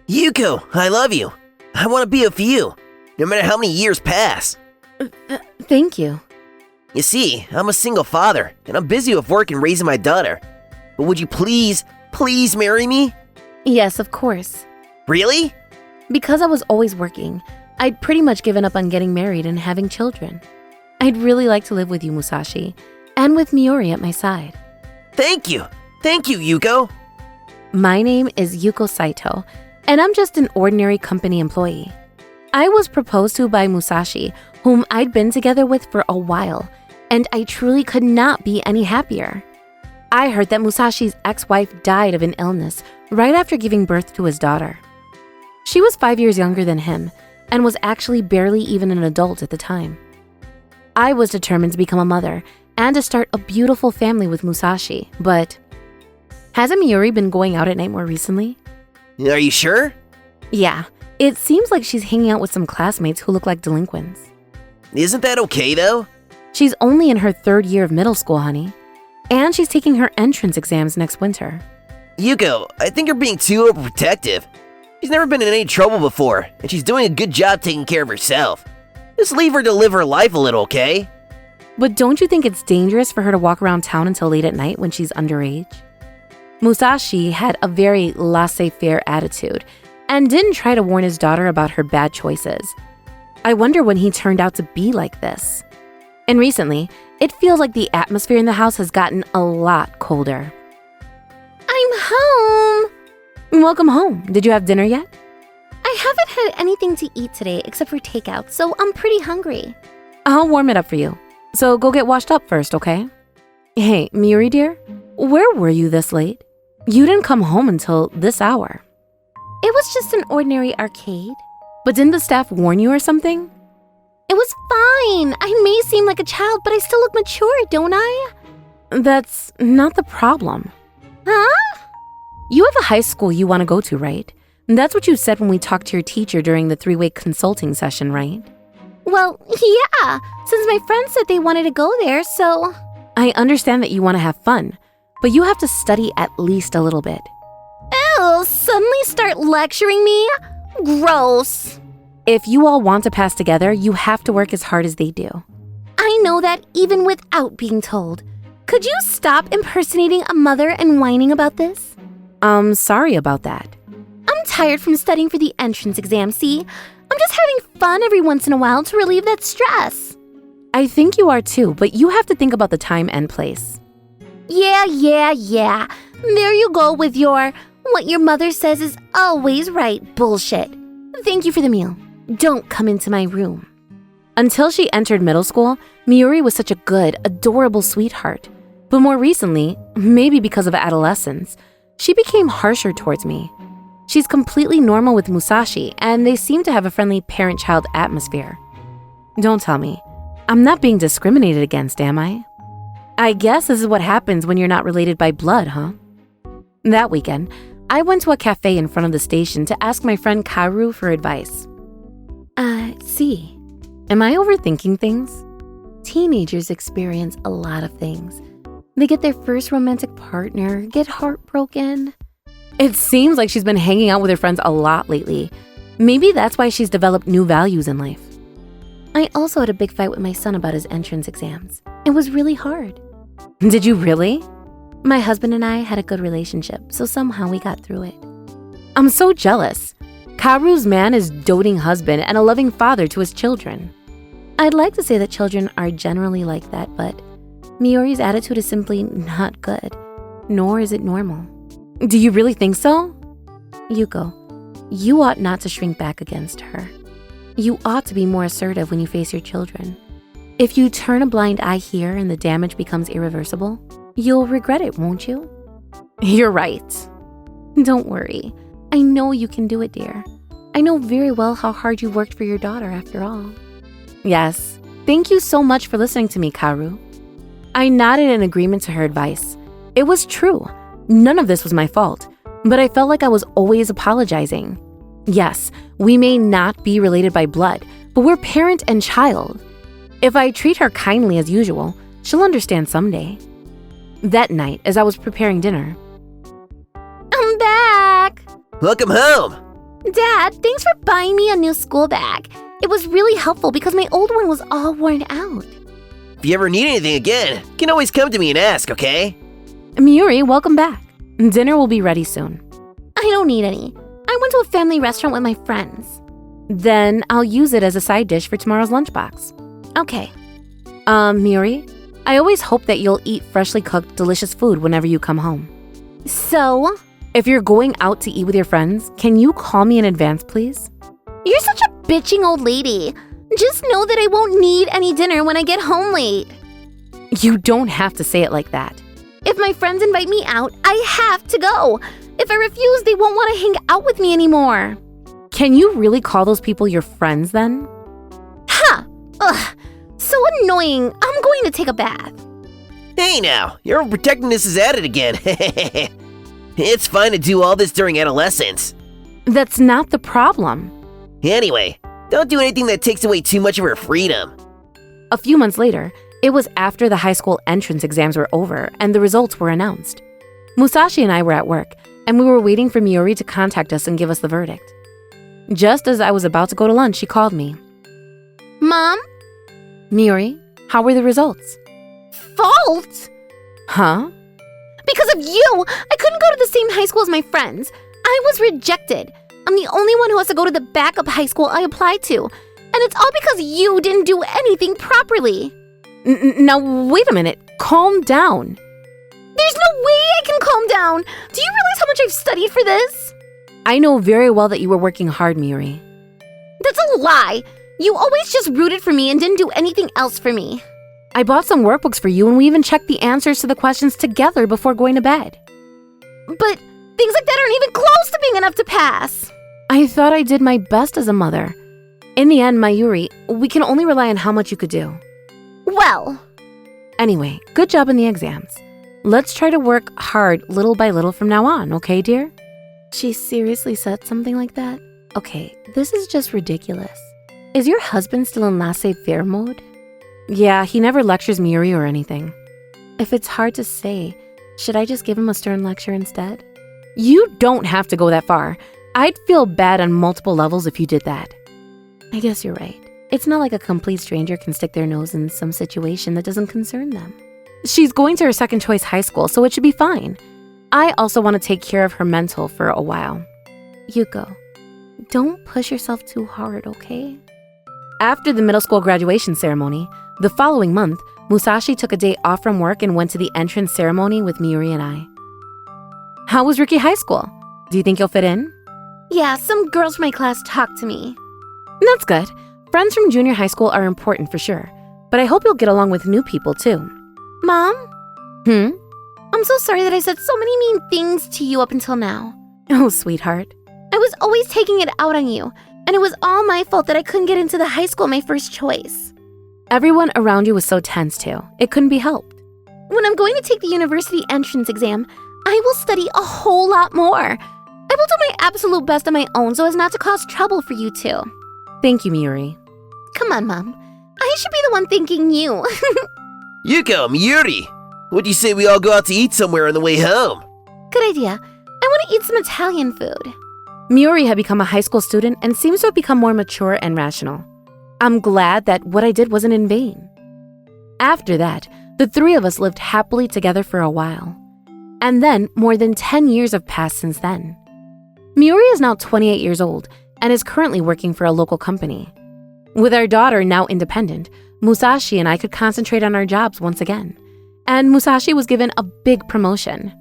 Yuko, I love you. I want to be with you, no matter how many years pass. Thank you. You see, I'm a single father, and I'm busy with work and raising my daughter. But would you please marry me? Yes, of course. Really? Because I was always working, I'd pretty much given up on getting married and having children. I'd really like to live with you, Musashi, and with Miori at my side. Thank you, Yuko. My name is Yuko Saito, and I'm just an ordinary company employee. I was proposed to by Musashi, whom I'd been together with for a while, and I truly could not be any happier. I heard that Musashi's ex-wife died of an illness right after giving birth to his daughter. She was 5 years younger than him and was actually barely even an adult at the time. I was determined to become a mother and to start a beautiful family with Musashi, but hasn't Miori been going out at night more recently? Are you sure? Yeah, it seems like she's hanging out with some classmates who look like delinquents. Isn't that okay, though? She's only in her 3rd year of middle school, honey. And she's taking her entrance exams next winter. Yuko, I think you're being too overprotective. She's never been in any trouble before, and she's doing a good job taking care of herself. Just leave her to live her life a little, okay? But don't you think it's dangerous for her to walk around town until late at night when she's underage? Musashi had a very laissez-faire attitude and didn't try to warn his daughter about her bad choices. I wonder when he turned out to be like this. And recently, it feels like the atmosphere in the house has gotten a lot colder. I'm home! Welcome home. Did you have dinner yet? I haven't had anything to eat today except for takeout, so I'm pretty hungry. I'll warm it up for you. So go get washed up first, okay? Hey, Miuri dear, where were you this late? You didn't come home until this hour. It was just an ordinary arcade. But didn't the staff warn you or something? It was fine. I may seem like a child, but I still look mature, don't I? That's not the problem. Huh? You have a high school you want to go to, right? That's what you said when we talked to your teacher during the 3-way consulting session, right? Well, yeah, since my friends said they wanted to go there, so... I understand that you want to have fun, but you have to study at least a little bit. Ew, suddenly start lecturing me? Gross. If you all want to pass together, you have to work as hard as they do. I know that even without being told. Could you stop impersonating a mother and whining about this? Sorry about that. I'm tired from studying for the entrance exam, see? I'm just having fun every once in a while to relieve that stress. I think you are too, but you have to think about the time and place. Yeah. There you go with your, what your mother says is always right bullshit. Thank you for the meal. Don't come into my room. Until she entered middle school, Miuri was such a good, adorable sweetheart. But more recently, maybe because of adolescence, she became harsher towards me. She's completely normal with Musashi, and they seem to have a friendly parent-child atmosphere. Don't tell me. I'm not being discriminated against, am I? I guess this is what happens when you're not related by blood, huh? That weekend, I went to a cafe in front of the station to ask my friend Karu for advice. See, am I overthinking things? Teenagers experience a lot of things. They get their first romantic partner, get heartbroken. It seems like she's been hanging out with her friends a lot lately. Maybe that's why she's developed new values in life. I also had a big fight with my son about his entrance exams. It was really hard. Did you really? My husband and I had a good relationship, so somehow we got through it. I'm so jealous. Karu's man is a doting husband and a loving father to his children. I'd like to say that children are generally like that, but Miori's attitude is simply not good, nor is it normal. Do you really think so? Yuko, you ought not to shrink back against her. You ought to be more assertive when you face your children. If you turn a blind eye here and the damage becomes irreversible, you'll regret it, won't you? You're right. Don't worry. I know you can do it, dear. I know very well how hard you worked for your daughter after all. Yes. Thank you so much for listening to me, Karu. I nodded in agreement to her advice. It was true. None of this was my fault, but I felt like I was always apologizing. Yes, we may not be related by blood, but we're parent and child. If I treat her kindly as usual, she'll understand someday. That night, as I was preparing dinner, I'm back! Welcome home! Dad, thanks for buying me a new school bag. It was really helpful because my old one was all worn out. If you ever need anything again, you can always come to me and ask, okay? Miyuri, welcome back. Dinner will be ready soon. I don't need any. I went to a family restaurant with my friends. Then I'll use it as a side dish for tomorrow's lunchbox. Okay. Miyuri, I always hope that you'll eat freshly cooked, delicious food whenever you come home. So? If you're going out to eat with your friends, can you call me in advance, please? You're such a bitching old lady. Just know that I won't need any dinner when I get home late. You don't have to say it like that. If my friends invite me out, I have to go. If I refuse, they won't want to hang out with me anymore. Can you really call those people your friends then? Ha! Ugh. So annoying. I'm going to take a bath. Hey now, your overprotectiveness is at it again. It's fine to do all this during adolescence. That's not the problem. Anyway, don't do anything that takes away too much of her freedom. A few months later, it was after the high school entrance exams were over and the results were announced. Musashi and I were at work, and we were waiting for Miyuri to contact us and give us the verdict. Just as I was about to go to lunch, she called me. Mom? Miyuri, how were the results? Fault? Huh? Because of you, I couldn't go to the same high school as my friends. I was rejected. I'm the only one who has to go to the backup high school I applied to. And it's all because you didn't do anything properly. Now, wait a minute. Calm down. There's no way I can calm down. Do you realize how much I've studied for this? I know very well that you were working hard, Miyuri. That's a lie. You always just rooted for me and didn't do anything else for me. I bought some workbooks for you, and we even checked the answers to the questions together before going to bed. But things like that aren't even close to being enough to pass. I thought I did my best as a mother. In the end, Mayuri, we can only rely on how much you could do. Well. Anyway, good job in the exams. Let's try to work hard little by little from now on, okay, dear? She seriously said something like that? Okay, this is just ridiculous. Is your husband still in laissez-faire mode? Yeah, he never lectures Miyuri or anything. If it's hard to say, should I just give him a stern lecture instead? You don't have to go that far. I'd feel bad on multiple levels if you did that. I guess you're right. It's not like a complete stranger can stick their nose in some situation that doesn't concern them. She's going to her second choice high school, so it should be fine. I also want to take care of her mental for a while. Yuko, don't push yourself too hard, okay? After the middle school graduation ceremony, the following month, Musashi took a day off from work and went to the entrance ceremony with Miyuri and I. How was Riki High School? Do you think you'll fit in? Yeah, some girls from my class talked to me. That's good. Friends from junior high school are important for sure, but I hope you'll get along with new people too. Mom? I'm so sorry that I said so many mean things to you up until now. Oh, sweetheart. I was always taking it out on you, and it was all my fault that I couldn't get into the high school my first choice. Everyone around you was so tense too. It couldn't be helped. When I'm going to take the university entrance exam, I will study a whole lot more. I will do my absolute best on my own so as not to cause trouble for you two. Thank you, Miyuri. Come on, Mom. I should be the one thanking you. Yuko, Miyuri, what'd you say we all go out to eat somewhere on the way home? Good idea. I want to eat some Italian food. Miyuri had become a high school student and seems to have become more mature and rational. I'm glad that what I did wasn't in vain. After that, the three of us lived happily together for a while. And then, more than 10 years have passed since then. Miyuri is now 28 years old and is currently working for a local company. With our daughter now independent, Musashi and I could concentrate on our jobs once again. And Musashi was given a big promotion.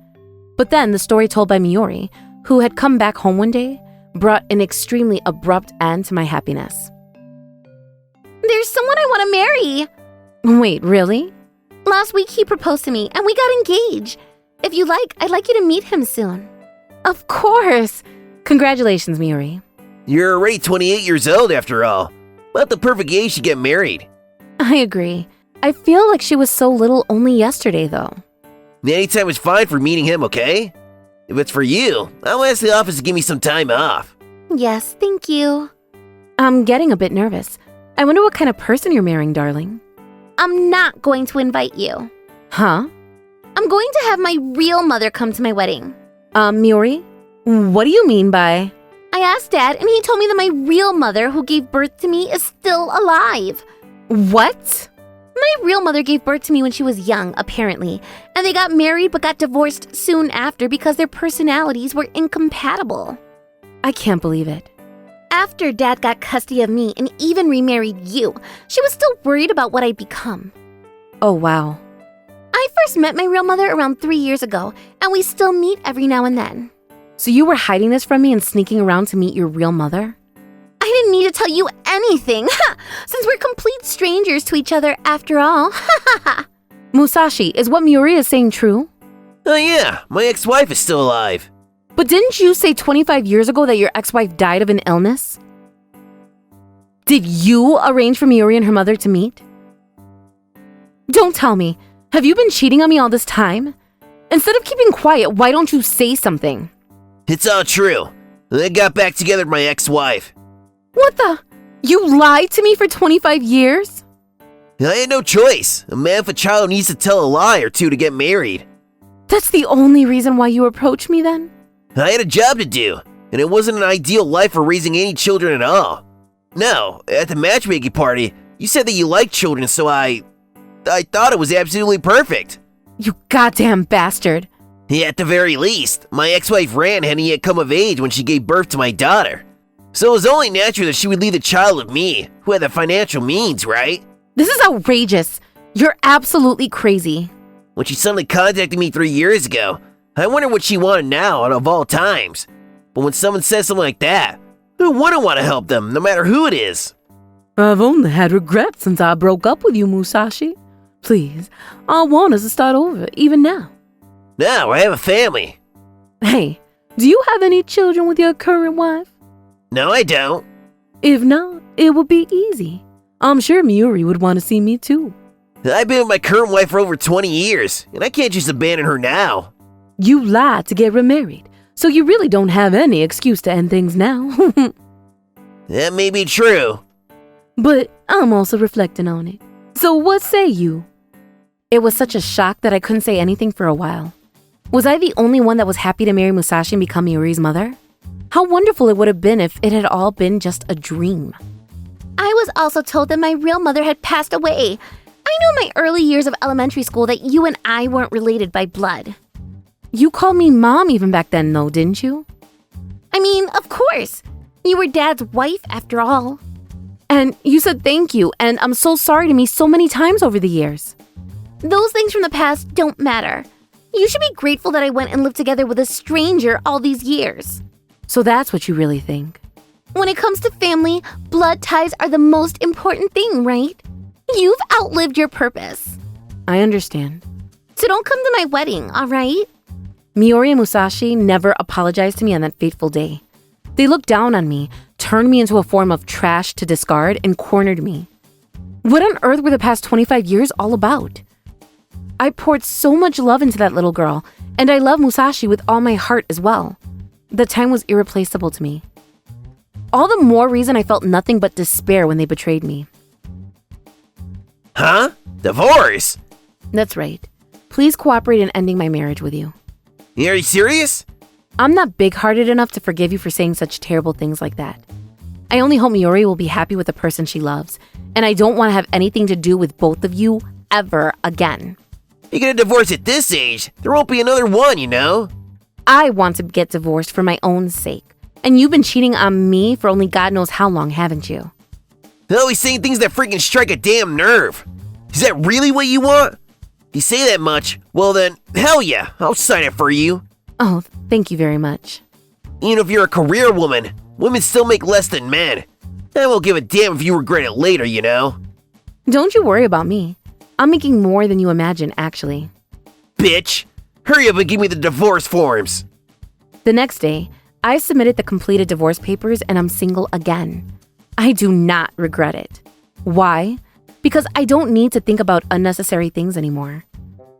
But then the story told by Miyuri, who had come back home one day, brought an extremely abrupt end to my happiness. There's someone I want to marry. Wait, really? Last week he proposed to me and we got engaged. If you like, I'd like you to meet him soon. Of course! Congratulations, Miyuri. You're already 28 years old after all. About the perfect age to get married. I agree. I feel like she was so little only yesterday, though. Anytime is fine for meeting him, okay? If it's for you, I'll ask the office to give me some time off. Yes, thank you. I'm getting a bit nervous. I wonder what kind of person you're marrying, darling. I'm not going to invite you. Huh? I'm going to have my real mother come to my wedding. Miyuri, what do you mean by... I I asked Dad, and he told me that my real mother, who gave birth to me, is still alive. What? My real mother gave birth to me when she was young, apparently, and they got married but got divorced soon after because their personalities were incompatible. I can't believe it. After Dad got custody of me and even remarried you, she was still worried about what I'd become. Oh, wow. I first met my real mother around 3 years ago, and we still meet every now and then. So you were hiding this from me and sneaking around to meet your real mother? I didn't need to tell you anything, since we're complete strangers to each other after all. Musashi, is what Miuri is saying true? Oh yeah, my ex-wife is still alive. But didn't you say 25 years ago that your ex-wife died of an illness? Did you arrange for Miuri and her mother to meet? Don't tell me. Have you been cheating on me all this time? Instead of keeping quiet, why don't you say something? It's all true. I got back together with my ex-wife. What the? You lied to me for 25 years? I had no choice. A man with a child needs to tell a lie or two to get married. That's the only reason why you approached me then? I had a job to do, and it wasn't an ideal life for raising any children at all. No, at the matchmaking party, you said that you liked children, so I thought it was absolutely perfect. You goddamn bastard. Yeah, at the very least, my ex-wife Ran hadn't yet come of age when she gave birth to my daughter. So it was only natural that she would leave the child with me, who had the financial means, right? This is outrageous. You're absolutely crazy. When she suddenly contacted me 3 years ago, I wondered what she wanted now out of all times. But when someone says something like that, who wouldn't want to help them, no matter who it is? I've only had regrets since I broke up with you, Musashi. Please, I want us to start over, even now. No, I have a family. Hey, do you have any children with your current wife? No, I don't. If not, it would be easy. I'm sure Miuri would want to see me too. I've been with my current wife for over 20 years, and I can't just abandon her now. You lied to get remarried, so you really don't have any excuse to end things now. That may be true. But I'm also reflecting on it. So what say you? It was such a shock that I couldn't say anything for a while. Was I the only one that was happy to marry Musashi and become Miuri's mother? How wonderful it would have been if it had all been just a dream. I was also told that my real mother had passed away. I knew in my early years of elementary school that you and I weren't related by blood. You called me mom even back then, though, didn't you? I mean, of course. You were Dad's wife, after all. And you said thank you, and I'm so sorry to me so many times over the years. Those things from the past don't matter. You should be grateful that I went and lived together with a stranger all these years. So that's what you really think. When it comes to family, blood ties are the most important thing, right? You've outlived your purpose. I understand. So don't come to my wedding, all right? Miuri and Musashi never apologized to me on that fateful day. They looked down on me, turned me into a form of trash to discard, and cornered me. What on earth were the past 25 years all about? I poured so much love into that little girl, and I love Musashi with all my heart as well. The time was irreplaceable to me. All the more reason I felt nothing but despair when they betrayed me. Huh? Divorce? That's right. Please cooperate in ending my marriage with you. Are you serious? I'm not big-hearted enough to forgive you for saying such terrible things like that. I only hope Miuri will be happy with the person she loves, and I don't want to have anything to do with both of you ever again. You get a divorce at this age, there won't be another one, you know? I want to get divorced for my own sake, and you've been cheating on me for only God knows how long, haven't you? Always saying things that freaking strike a damn nerve. Is that really what you want? If you say that much, well then, hell yeah, I'll sign it for you. Oh, thank you very much. Even if you're a career woman, women still make less than men. I won't give a damn if you regret it later, you know? Don't you worry about me. I'm making more than you imagine, actually. Bitch! Hurry up and give me the divorce forms! The next day, I submitted the completed divorce papers and I'm single again. I do not regret it. Why? Because I don't need to think about unnecessary things anymore.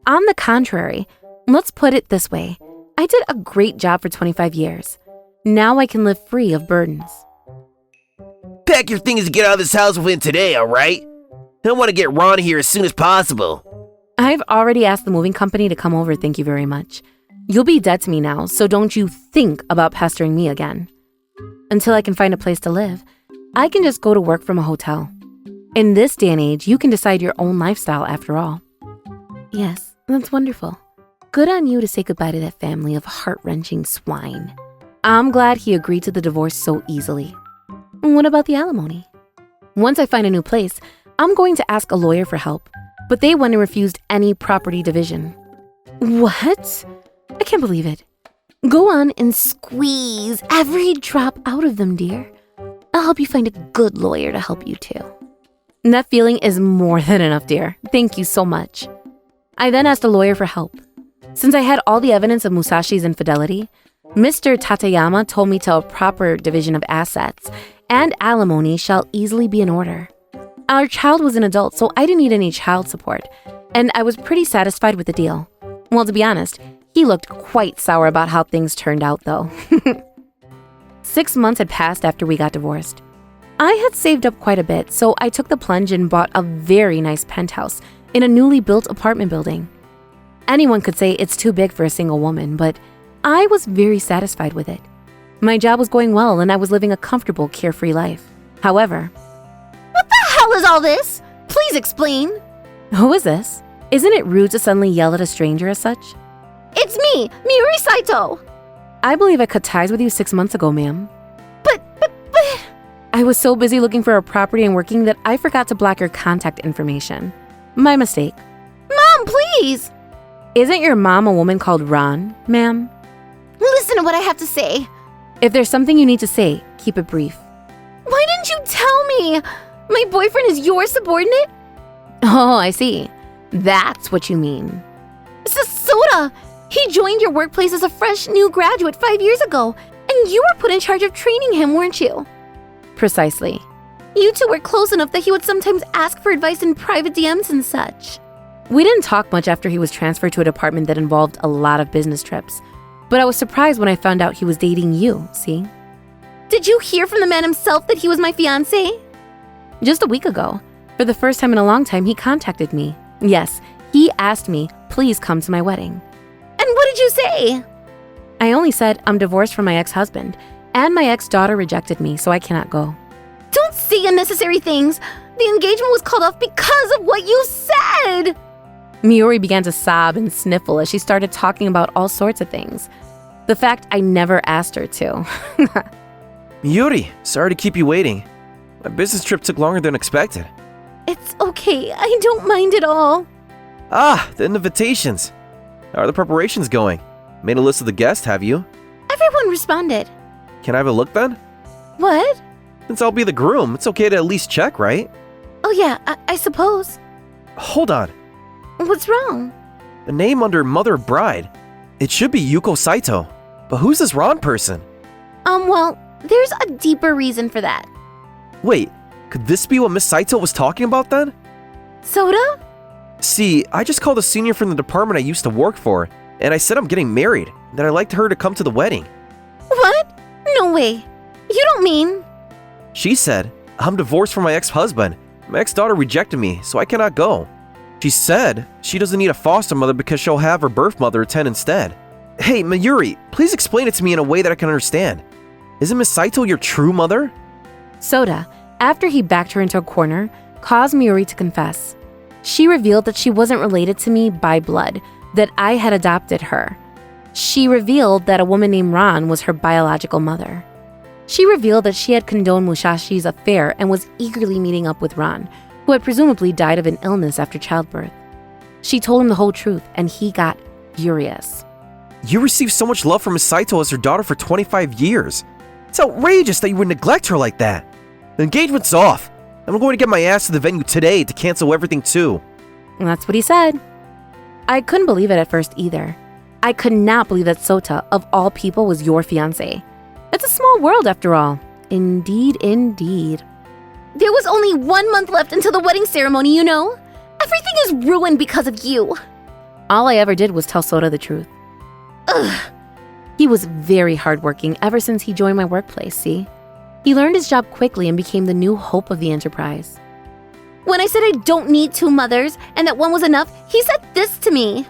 On the contrary, let's put it this way. I did a great job for 25 years. Now I can live free of burdens. Pack your things to get out of this house within today, alright? I want to get Ron here as soon as possible. I've already asked the moving company to come over, thank you very much. You'll be dead to me now, so don't you think about pestering me again. Until I can find a place to live, I can just go to work from a hotel. In this day and age, you can decide your own lifestyle after all. Yes, that's wonderful. Good on you to say goodbye to that family of heart-wrenching swine. I'm glad he agreed to the divorce so easily. What about the alimony? Once I find a new place, I'm going to ask a lawyer for help, but they went and refused any property division. What? I can't believe it. Go on and squeeze every drop out of them, dear. I'll help you find a good lawyer to help you too. That feeling is more than enough, dear. Thank you so much. I then asked a lawyer for help. Since I had all the evidence of Musashi's infidelity, Mr. Tateyama told me a proper division of assets and alimony shall easily be in order. Our child was an adult, so I didn't need any child support, and I was pretty satisfied with the deal. Well, to be honest, he looked quite sour about how things turned out, though. 6 months had passed after we got divorced. I had saved up quite a bit, so I took the plunge and bought a very nice penthouse in a newly built apartment building. Anyone could say it's too big for a single woman, but I was very satisfied with it. My job was going well, and I was living a comfortable, carefree life. However, What the hell is all this? Please explain. who is this? Isn't it rude to suddenly yell at a stranger as such? It's me, Miuri Saito. I believe I cut ties with you 6 months ago, ma'am. But, I was so busy looking for a property and working that I forgot to block your contact information. My mistake. Mom, please. Isn't your mom a woman called Ron, ma'am? Listen to what I have to say. If there's something you need to say, keep it brief. Why didn't you tell me? My boyfriend is your subordinate? Oh, I see. That's what you mean. Soda! He joined your workplace as a fresh new graduate 5 years ago, and you were put in charge of training him, weren't you? Precisely. You two were close enough that he would sometimes ask for advice in private DMs and such. We didn't talk much after he was transferred to a department that involved a lot of business trips. But I was surprised when I found out he was dating you, see? Did you hear from the man himself that he was my fiancé? Just a week ago, for the first time in a long time, he contacted me. Yes, he asked me, please come to my wedding. And what did you say? I only said I'm divorced from my ex-husband, and my ex-daughter rejected me, so I cannot go. Don't say unnecessary things. The engagement was called off because of what you said. Miuri began to sob and sniffle as she started talking about all sorts of things. The fact I never asked her to. Yuri, sorry to keep you waiting. My business trip took longer than expected. It's okay. I don't mind at all. Ah, the invitations. How are the preparations going? Made a list of the guests, have you? Everyone responded. Can I have a look then? What? Since I'll be the groom, it's okay to at least check, right? Oh yeah, I suppose. Hold on. What's wrong? The name under Mother of Bride. It should be Yuko Saito. But who's this Ron person? Well, there's a deeper reason for that. Wait, could this be what Miss Saito was talking about then? Soda? See, I just called a senior from the department I used to work for, and I said I'm getting married, and that I'd like her to come to the wedding. What? No way. You don't mean... She said, I'm divorced from my ex-husband. My ex-daughter rejected me, so I cannot go. She said she doesn't need a foster mother because she'll have her birth mother attend instead. Hey, Mayuri, please explain it to me in a way that I can understand. Isn't Miss Saito your true mother? Soda, after he backed her into a corner, caused Miuri to confess. She revealed that she wasn't related to me by blood, that I had adopted her. She revealed that a woman named Ron was her biological mother. She revealed that she had condoned Musashi's affair and was eagerly meeting up with Ron, who had presumably died of an illness after childbirth. She told him the whole truth, and he got furious. You received so much love from Miss Saito as her daughter for 25 years. It's outrageous that you would neglect her like that. The engagement's off. I'm going to get my ass to the venue today to cancel everything too. And that's what he said. I couldn't believe it at first either. I could not believe that Sota, of all people, was your fiancé. It's a small world after all. Indeed, indeed. There was only 1 month left until the wedding ceremony, you know? Everything is ruined because of you. All I ever did was tell Sota the truth. Ugh. He was very hardworking ever since he joined my workplace, see? He learned his job quickly and became the new hope of the enterprise. When I said I don't need 2 mothers and that one was enough, he said this to me.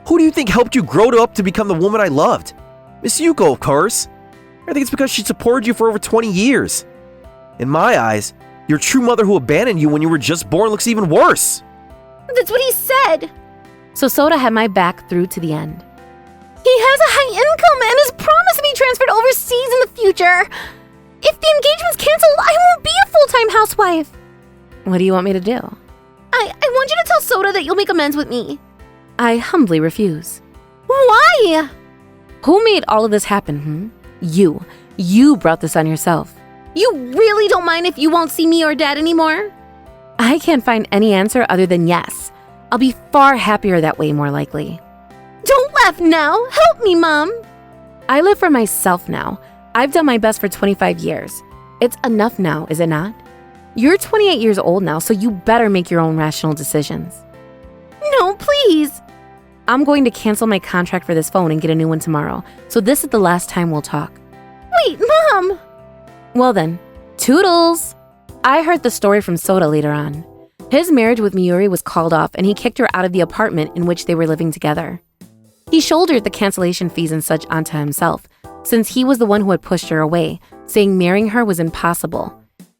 Who do you think helped you grow up to become the woman I loved? Miss Yuko, of course. I think it's because she supported you for over 20 years. In my eyes, your true mother who abandoned you when you were just born looks even worse. That's what he said. So Soda had my back through to the end. He has a high income and has promised to be transferred overseas in the future. If the engagement's canceled, I won't be a full-time housewife. What do you want me to do? I want you to tell Soda that you'll make amends with me. I humbly refuse. Why? Who made all of this happen, You. You brought this on yourself. You really don't mind if you won't see me or Dad anymore? I can't find any answer other than yes. I'll be far happier that way, more likely. Don't laugh now. Help me, Mom. I live for myself now. I've done my best for 25 years. It's enough now, is it not? You're 28 years old now, so you better make your own rational decisions. No, please. I'm going to cancel my contract for this phone and get a new one tomorrow, so this is the last time we'll talk. Wait, Mom. Well then, toodles! I heard the story from Soda later on. His marriage with Miyuri was called off and he kicked her out of the apartment in which they were living together. He shouldered the cancellation fees and such onto himself, since he was the one who had pushed her away, saying marrying her was impossible.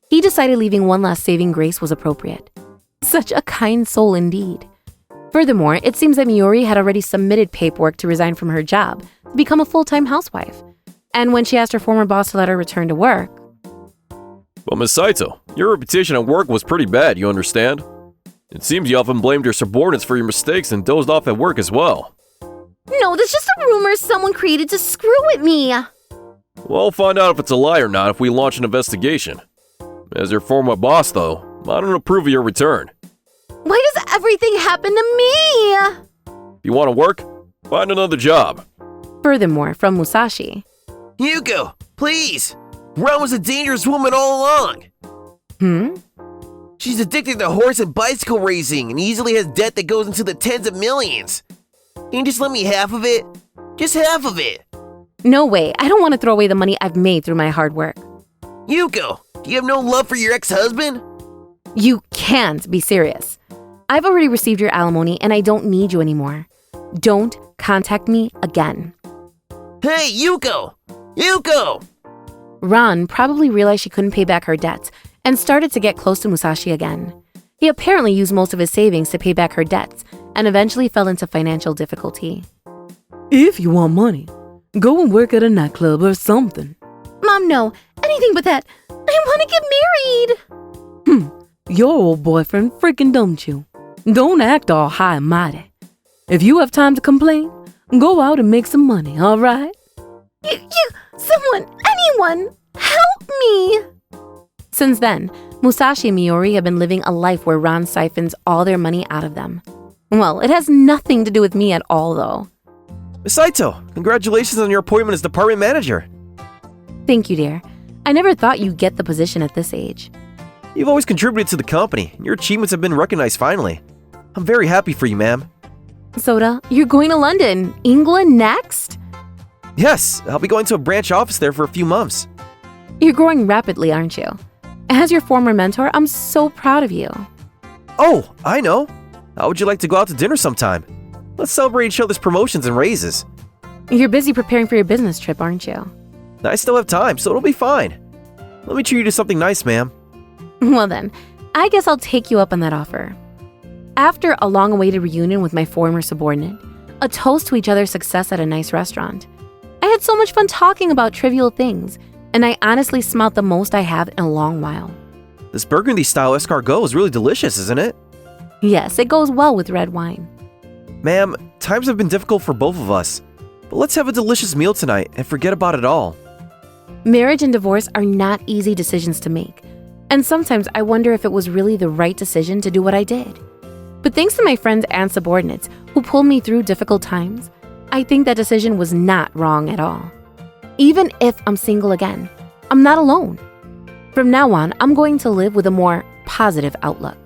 He decided leaving one last saving grace was appropriate. Such a kind soul indeed. Furthermore, it seems that Miyuri had already submitted paperwork to resign from her job to become a full-time housewife. And when she asked her former boss to let her return to work... Well, Miss Saito, your reputation at work was pretty bad, you understand? It seems you often blamed your subordinates for your mistakes and dozed off at work as well. No, that's just a rumor someone created to screw with me. We'll find out if it's a lie or not if we launch an investigation. As your former boss, though, I don't approve of your return. Why does everything happen to me? If you want to work, find another job. Furthermore, from Musashi... Yuko, please! Ron was a dangerous woman all along. She's addicted to horse and bicycle racing and easily has debt that goes into the tens of millions. Can you just let me half of it? Just half of it. No way, I don't want to throw away the money I've made through my hard work. Yuko, do you have no love for your ex-husband? You can't be serious. I've already received your alimony and I don't need you anymore. Don't contact me again. Hey, Yuko! Yuko! Ron probably realized she couldn't pay back her debts and started to get close to Musashi again. He apparently used most of his savings to pay back her debts and eventually fell into financial difficulty. If you want money, go and work at a nightclub or something. Mom, no. Anything but that. I want to get married. Your old boyfriend freaking dumped you. Don't act all high and mighty. If you have time to complain, go out and make some money, all right? Someone, anyone, help me. Since then, Musashi and Miyuri have been living a life where Ron siphons all their money out of them. Well, it has nothing to do with me at all, though. Miss Saito, congratulations on your appointment as department manager. Thank you, dear. I never thought you'd get the position at this age. You've always contributed to the company, and your achievements have been recognized finally. I'm very happy for you, ma'am. Soda, you're going to London, England next? Yes, I'll be going to a branch office there for a few months. You're growing rapidly, aren't you? As your former mentor, I'm so proud of you. Oh, I know. How would you like to go out to dinner sometime? Let's celebrate each other's promotions and raises. You're busy preparing for your business trip, aren't you? I still have time, so it'll be fine. Let me treat you to something nice, ma'am. Well then, I guess I'll take you up on that offer. After a long-awaited reunion with my former subordinate, a toast to each other's success at a nice restaurant, I had so much fun talking about trivial things, and I honestly smelled the most I have in a long while. This burgundy-style escargot is really delicious, isn't it? Yes, it goes well with red wine. Ma'am, times have been difficult for both of us, but let's have a delicious meal tonight and forget about it all. Marriage and divorce are not easy decisions to make, and sometimes I wonder if it was really the right decision to do what I did. But thanks to my friends and subordinates who pulled me through difficult times, I think that decision was not wrong at all. Even if I'm single again, I'm not alone. From now on, I'm going to live with a more positive outlook.